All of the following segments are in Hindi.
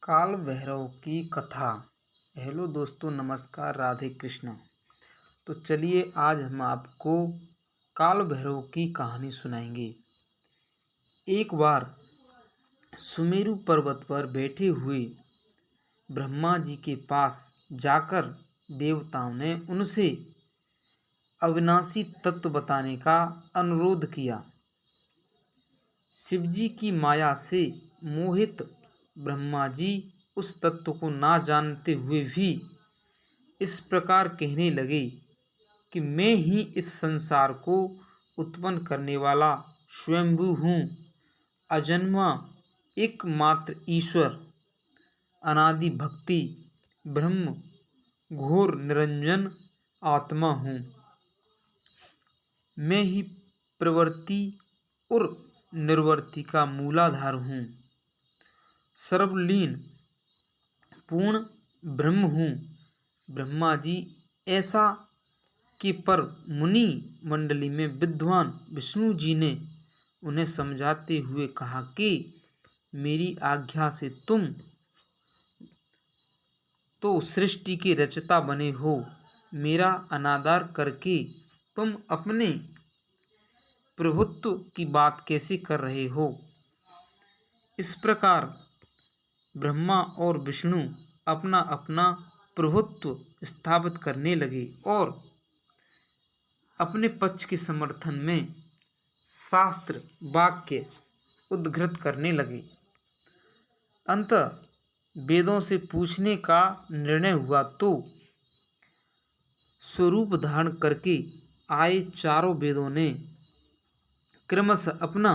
काल भैरव की कथा। हेलो दोस्तों, नमस्कार, राधे कृष्ण। तो चलिए आज हम आपको काल भैरव की कहानी सुनाएंगे। एक बार सुमेरु पर्वत पर बैठे हुए ब्रह्मा जी के पास जाकर देवताओं ने उनसे अविनाशी तत्व बताने का अनुरोध किया। शिवजी की माया से मोहित ब्रह्मा जी उस तत्व को ना जानते हुए भी इस प्रकार कहने लगे कि मैं ही इस संसार को उत्पन्न करने वाला स्वयंभू हूँ, अजन्मा एकमात्र ईश्वर, अनादि भक्ति ब्रह्म, घोर निरंजन आत्मा हूँ। मैं ही प्रवृत्ति और निर्वृत्ति का मूलाधार हूँ, सर्वलीन पूर्ण ब्रह्म हूँ। ब्रह्मा जी ऐसा कि पर मुनि मंडली में विद्वान विष्णु जी ने उन्हें समझाते हुए कहा कि मेरी आज्ञा से तुम तो सृष्टि के रचता बने हो, मेरा अनादर करके तुम अपने प्रभुत्व की बात कैसे कर रहे हो। इस प्रकार ब्रह्मा और विष्णु अपना अपना प्रभुत्व स्थापित करने लगे और अपने पक्ष के समर्थन में शास्त्र वाक्य उद्धृत करने लगे। अंततः वेदों से पूछने का निर्णय हुआ तो स्वरूप धारण करके आए चारों वेदों ने क्रमशः अपना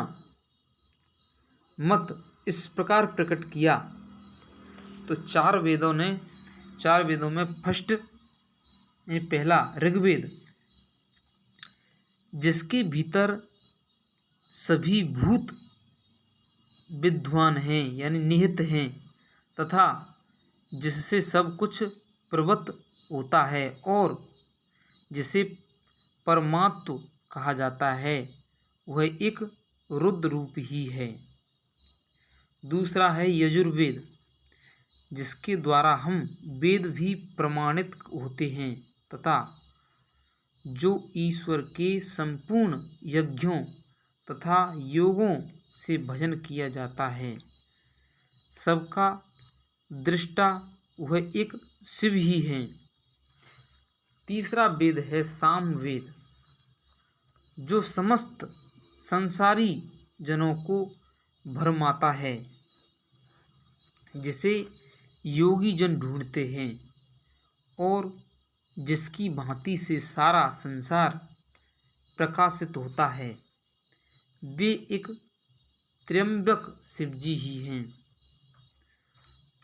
मत इस प्रकार प्रकट किया। तो चार वेदों में फर्स्ट पहला ऋग्वेद, जिसके भीतर सभी भूत विद्वान हैं यानी निहित हैं तथा जिससे सब कुछ प्रवृत्त होता है और जिसे परमात्म कहा जाता है, वह एक रुद्र रूप ही है। दूसरा है यजुर्वेद, जिसके द्वारा हम वेद भी प्रमाणित होते हैं तथा जो ईश्वर के संपूर्ण यज्ञों तथा योगों से भजन किया जाता है, सबका दृष्टा वह एक शिव ही है। तीसरा वेद है सामवेद, जो समस्त संसारी जनों को भरमाता है, जिसे योगी जन ढूंढते हैं और जिसकी भांति से सारा संसार प्रकाशित होता है। वे एक त्र्यंबक शिवजी ही हैं।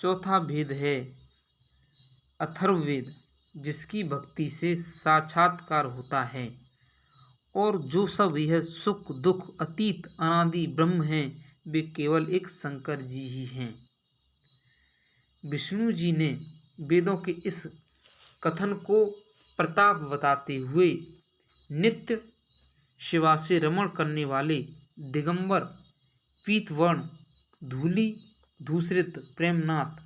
चौथा भेद है अथर्ववेद, जिसकी भक्ति से साक्षात्कार होता है और जो सब यह सुख दुख अतीत अनादि ब्रह्म हैं, वे केवल एक शंकर जी ही हैं। विष्णु जी ने वेदों के इस कथन को प्रताप बताते हुए नित्य शिवा से रमण करने वाले दिगंबर पीतवर्ण धूली धूसरित प्रेमनाथ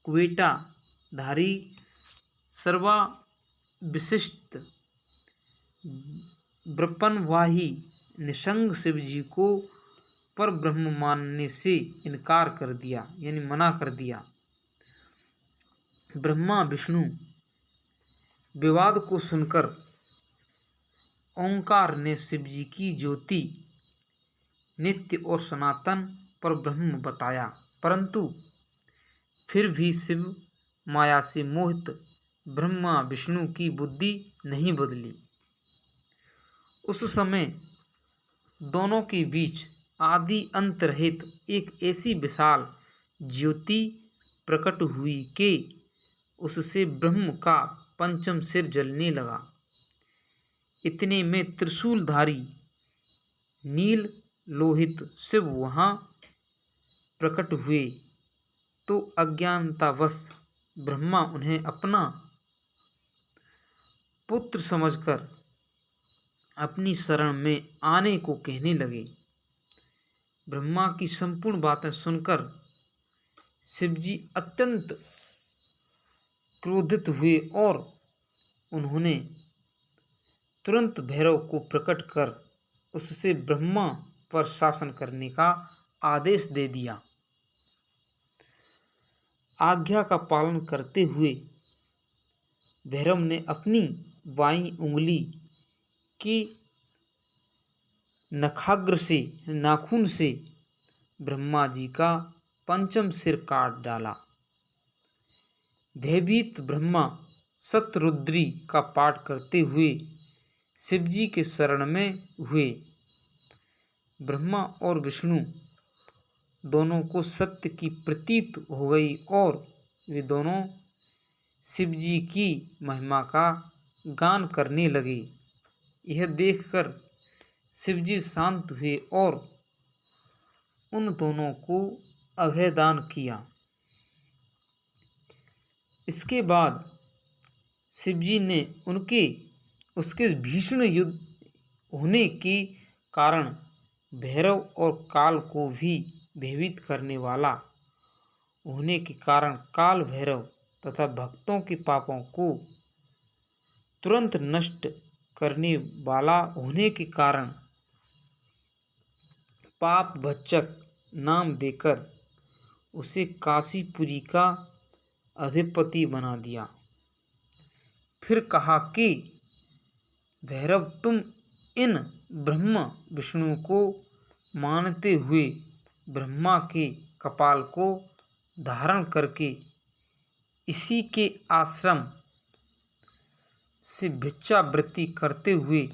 कुवेटा धारी सर्वा विशिष्ट ब्रपनवाही निसंग शिवजी को पर ब्रह्म मानने से इनकार कर दिया यानी मना कर दिया। ब्रह्मा विष्णु विवाद को सुनकर ओंकार ने शिवजी की ज्योति नित्य और सनातन पर ब्रह्म बताया, परंतु फिर भी शिव माया से मोहित ब्रह्मा विष्णु की बुद्धि नहीं बदली। उस समय दोनों के बीच आदि अंत रहित एक ऐसी विशाल ज्योति प्रकट हुई कि उससे ब्रह्म का पंचम सिर जलने लगा। इतने में त्रिशूलधारी नील लोहित शिव वहाँ प्रकट हुए तो अज्ञानतावश ब्रह्मा उन्हें अपना पुत्र समझकर अपनी शरण में आने को कहने लगे। ब्रह्मा की संपूर्ण बातें सुनकर शिवजी अत्यंत क्रोधित हुए और उन्होंने तुरंत भैरव को प्रकट कर उससे ब्रह्मा पर शासन करने का आदेश दे दिया। आज्ञा का पालन करते हुए भैरव ने अपनी बाईं उंगली की नखाग्र से नाखून से ब्रह्मा जी का पंचम सिर काट डाला। भयभीत ब्रह्मा शतरुद्री का पाठ करते हुए शिवजी के शरण में हुए। ब्रह्मा और विष्णु दोनों को सत्य की प्रतीत हो गई और वे दोनों शिवजी की महिमा का गान करने लगे। यह देखकर शिवजी शांत हुए और उन दोनों को अभयदान किया। इसके बाद शिवजी ने उसके भीषण युद्ध होने के कारण भैरव और काल को भी भयभीत करने वाला होने के कारण काल भैरव तथा भक्तों के पापों को तुरंत नष्ट करने वाला होने के कारण पाप भक्षक नाम देकर उसे काशीपुरी का अधिपति बना दिया। फिर कहा कि भैरव, तुम इन ब्रह्मा विष्णु को मानते हुए ब्रह्मा के कपाल को धारण करके इसी के आश्रम से भिक्षावृत्ति करते हुए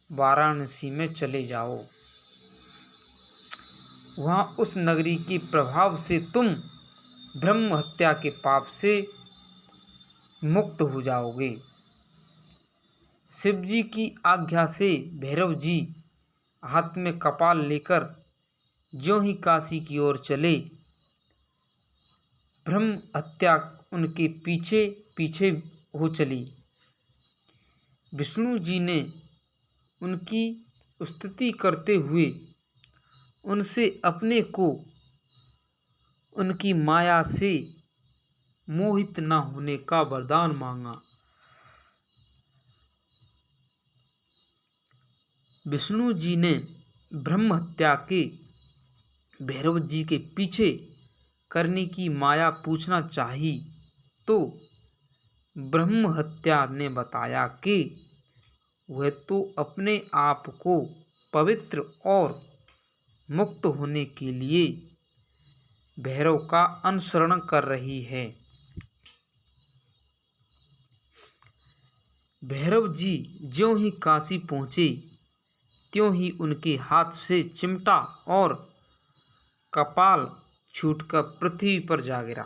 वाराणसी में चले जाओ। वहाँ उस नगरी के प्रभाव से तुम ब्रह्म हत्या के पाप से मुक्त हो जाओगे। शिवजी की आज्ञा से भैरव जी हाथ में कपाल लेकर ज्यों ही काशी की ओर चले, ब्रह्म हत्या उनके पीछे पीछे हो चली। विष्णु जी ने उनकी स्तुति करते हुए उनसे अपने को उनकी माया से मोहित न होने का वरदान मांगा। विष्णु जी ने ब्रह्म हत्या के भैरव जी के पीछे करने की माया पूछना चाही तो ब्रह्म हत्या ने बताया कि वह तो अपने आप को पवित्र और मुक्त होने के लिए भैरव का अनुसरण कर रही है। भैरव जी ज्यों ही काशी पहुँचे त्यों ही उनके हाथ से चिमटा और कपाल छूटकर पृथ्वी पर जा गिरा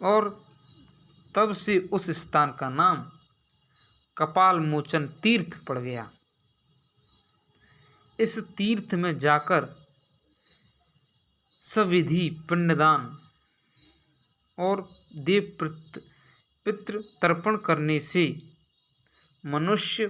और तब से उस स्थान का नाम कपाल मोचन तीर्थ पड़ गया। इस तीर्थ में जाकर सविधि पिंडदान और देव पितृ तर्पण करने से मनुष्य